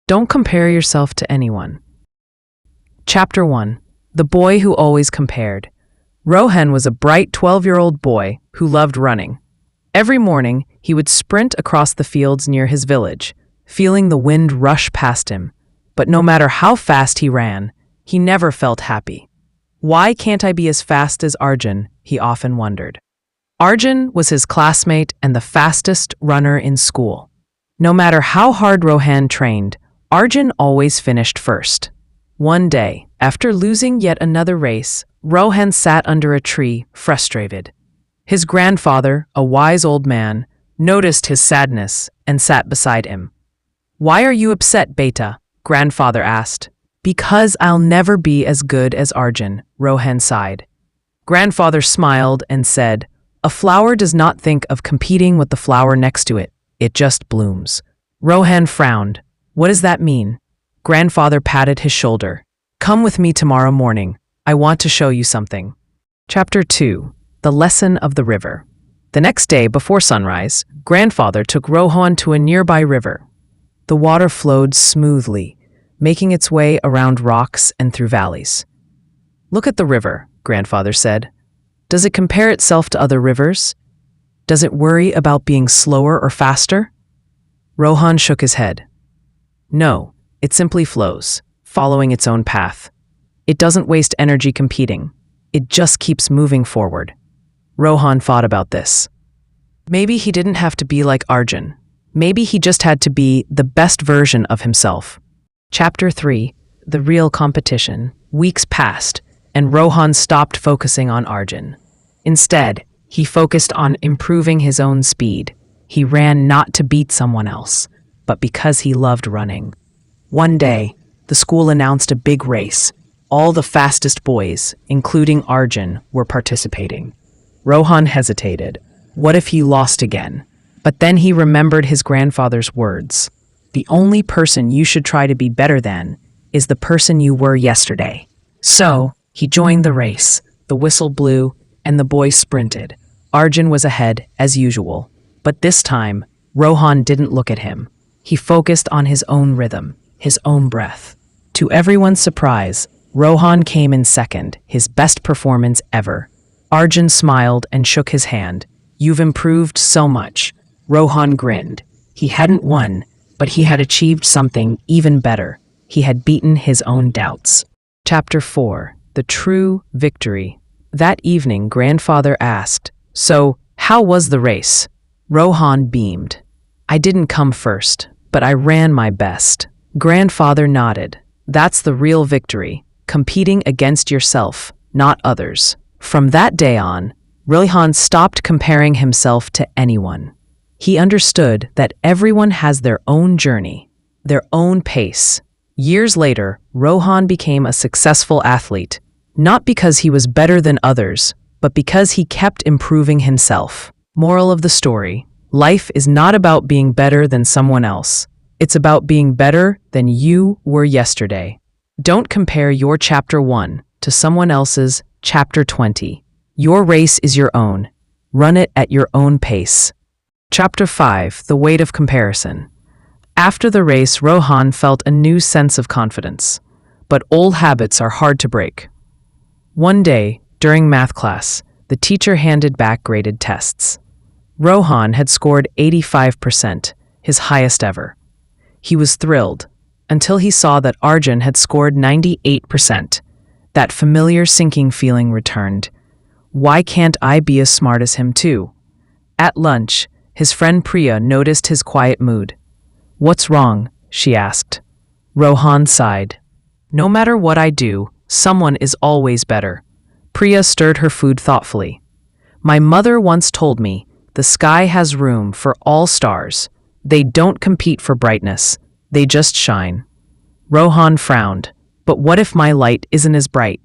Don't compare yourself to anyone. Chapter 1. The Boy Who Always Compared. Rohan was a bright 12-year-old boy who loved running. Every morning, he would sprint across the fields near his village, feeling the wind rush past him. But no matter how fast he ran, he never felt happy. Why can't I be as fast as Arjun? He often wondered. Arjun was his classmate and the fastest runner in school. No matter how hard Rohan trained, Arjun always finished first. One day, after losing yet another race, Rohan sat under a tree, frustrated. His grandfather, a wise old man, noticed his sadness and sat beside him. "Why are you upset, Beta?" Grandfather asked. "Because I'll never be as good as Arjun," Rohan sighed. Grandfather smiled and said, "A flower does not think of competing with the flower next to it. It just blooms." Rohan frowned. "What does that mean?" Grandfather patted his shoulder. "Come with me tomorrow morning. I want to show you something." Chapter 2. The Lesson of the River. The next day before sunrise, Grandfather took Rohan to a nearby river. The water flowed smoothly, making its way around rocks and through valleys. "Look at the river," Grandfather said. "Does it compare itself to other rivers? Does it worry about being slower or faster?" Rohan shook his head. "No, it simply flows, following its own path. It doesn't waste energy competing. It just keeps moving forward." Rohan thought about this. Maybe he didn't have to be like Arjun. Maybe he just had to be the best version of himself. Chapter 3. The Real Competition. Weeks passed, and Rohan stopped focusing on Arjun. Instead, he focused on improving his own speed. He ran not to beat someone else, but because he loved running. One day, the school announced a big race. All the fastest boys, including Arjun, were participating. Rohan hesitated. What if he lost again? But then he remembered his grandfather's words. "The only person you should try to be better than is the person you were yesterday." So, he joined the race. The whistle blew, and the boys sprinted. Arjun was ahead, as usual. But this time, Rohan didn't look at him. He focused on his own rhythm, his own breath. To everyone's surprise, Rohan came in second, his best performance ever. Arjun smiled and shook his hand. "You've improved so much." Rohan grinned. He hadn't won, but he had achieved something even better. He had beaten his own doubts. Chapter 4. The True Victory. That evening, Grandfather asked, "So, how was the race?" Rohan beamed. "I didn't come first, but I ran my best." Grandfather nodded. "That's the real victory, competing against yourself, not others." From that day on, Rohan stopped comparing himself to anyone. He understood that everyone has their own journey, their own pace. Years later, Rohan became a successful athlete, not because he was better than others, but because he kept improving himself. Moral of the story: life is not about being better than someone else. It's about being better than you were yesterday. Don't compare your Chapter 1 to someone else's Chapter 20. Your race is your own. Run it at your own pace. Chapter 5. The Weight of Comparison. After the race, Rohan felt a new sense of confidence. But old habits are hard to break. One day, during math class, the teacher handed back graded tests. Rohan had scored 85%, his highest ever. He was thrilled, until he saw that Arjun had scored 98%. That familiar sinking feeling returned. Why can't I be as smart as him too? At lunch, his friend Priya noticed his quiet mood. "What's wrong?" she asked. Rohan sighed. "No matter what I do, someone is always better." Priya stirred her food thoughtfully. "My mother once told me, the sky has room for all stars. They don't compete for brightness, they just shine." Rohan frowned. "But what if my light isn't as bright?"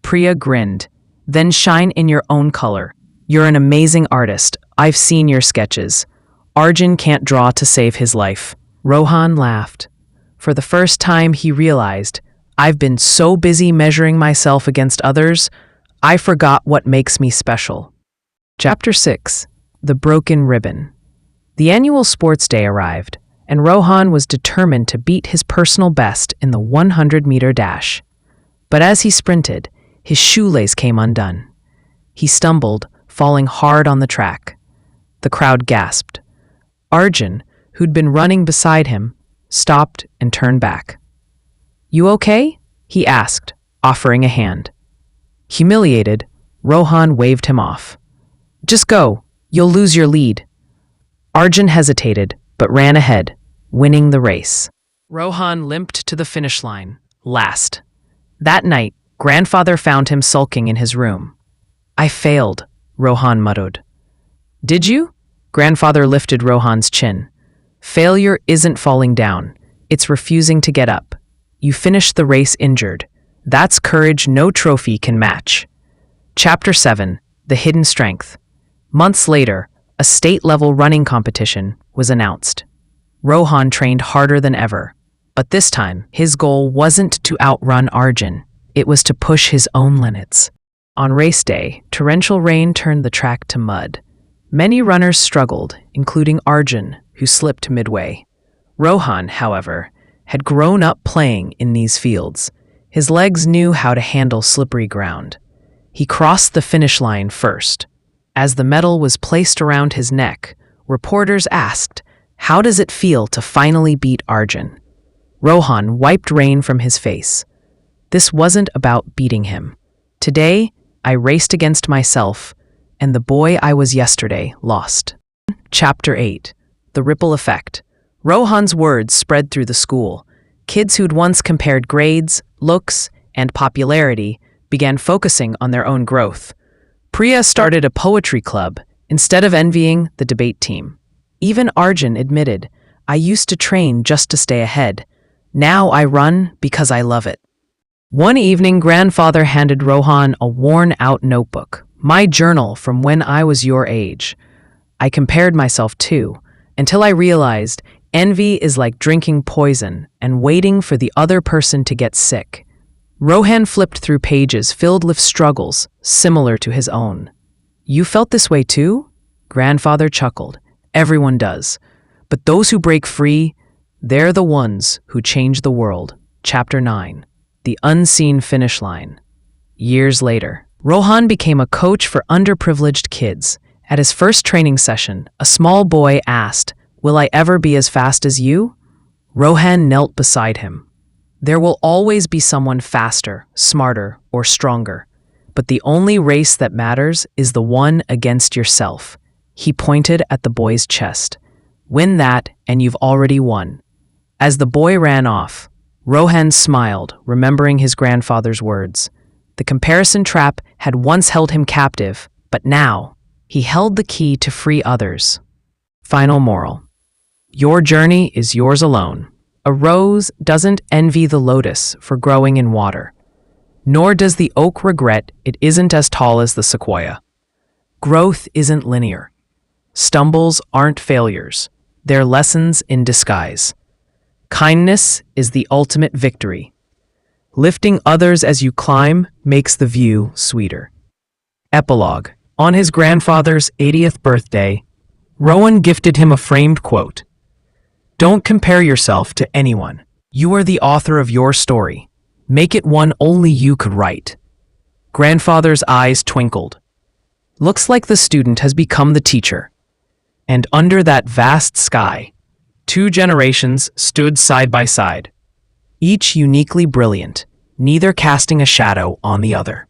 Priya grinned. "Then shine in your own color. You're an amazing artist. I've seen your sketches. Arjun can't draw to save his life." Rohan laughed. For the first time, he realized, I've been so busy measuring myself against others, I forgot what makes me special. Chapter 6. The Broken Ribbon. The annual sports day arrived. and Rohan was determined to beat his personal best in the 100-meter dash. But as he sprinted, his shoelace came undone. He stumbled, falling hard on the track. The crowd gasped. Arjun, who'd been running beside him, stopped and turned back. "You okay?" he asked, offering a hand. Humiliated, Rohan waved him off. "Just go. You'll lose your lead." Arjun hesitated, but ran ahead, winning the race. Rohan limped to the finish line, last. That night, grandfather found him sulking in his room. "I failed," Rohan muttered. "Did you?" Grandfather lifted Rohan's chin. "Failure isn't falling down. It's refusing to get up. You finished the race injured. That's courage no trophy can match." Chapter 7. The Hidden Strength. Months later, a state-level running competition was announced. Rohan trained harder than ever, but this time, his goal wasn't to outrun Arjun. It was to push his own limits. On race day, torrential rain turned the track to mud. Many runners struggled, including Arjun, who slipped midway. Rohan, however, had grown up playing in these fields. His legs knew how to handle slippery ground. He crossed the finish line first. As the medal was placed around his neck, reporters asked, "How does it feel to finally beat Arjun?" Rohan wiped rain from his face. "This wasn't about beating him. Today, I raced against myself, and the boy I was yesterday lost." Chapter 8. The Ripple Effect. Rohan's words spread through the school. Kids who'd once compared grades, looks, and popularity began focusing on their own growth. Priya started a poetry club instead of envying the debate team. Even Arjun admitted, "I used to train just to stay ahead. Now I run because I love it." One evening, grandfather handed Rohan a worn-out notebook. "My journal from when I was your age. I compared myself too, until I realized envy is like drinking poison and waiting for the other person to get sick." Rohan flipped through pages filled with struggles similar to his own. "You felt this way too?" Grandfather chuckled. "Everyone does. But those who break free, they're the ones who change the world." Chapter 9. The Unseen Finish Line. Years later, Rohan became a coach for underprivileged kids. At his first training session, a small boy asked, "Will I ever be as fast as you?" Rohan knelt beside him. "There will always be someone faster, smarter, or stronger. But the only race that matters is the one against yourself." He pointed at the boy's chest. "Win that, and you've already won." As the boy ran off, Rohan smiled, remembering his grandfather's words. The comparison trap had once held him captive, but now he held the key to free others. Final moral. Your journey is yours alone. A rose doesn't envy the lotus for growing in water, nor does the oak regret it isn't as tall as the sequoia. Growth isn't linear. Stumbles aren't failures. They're lessons in disguise. Kindness is the ultimate victory. Lifting others as you climb makes the view sweeter. Epilogue. On his grandfather's 80th birthday, Rohan gifted him a framed quote. "Don't compare yourself to anyone. You are the author of your story. Make it one only you could write." Grandfather's eyes twinkled. Looks like the student has become the teacher. And under that vast sky, 2 generations stood side by side, each uniquely brilliant, neither casting a shadow on the other.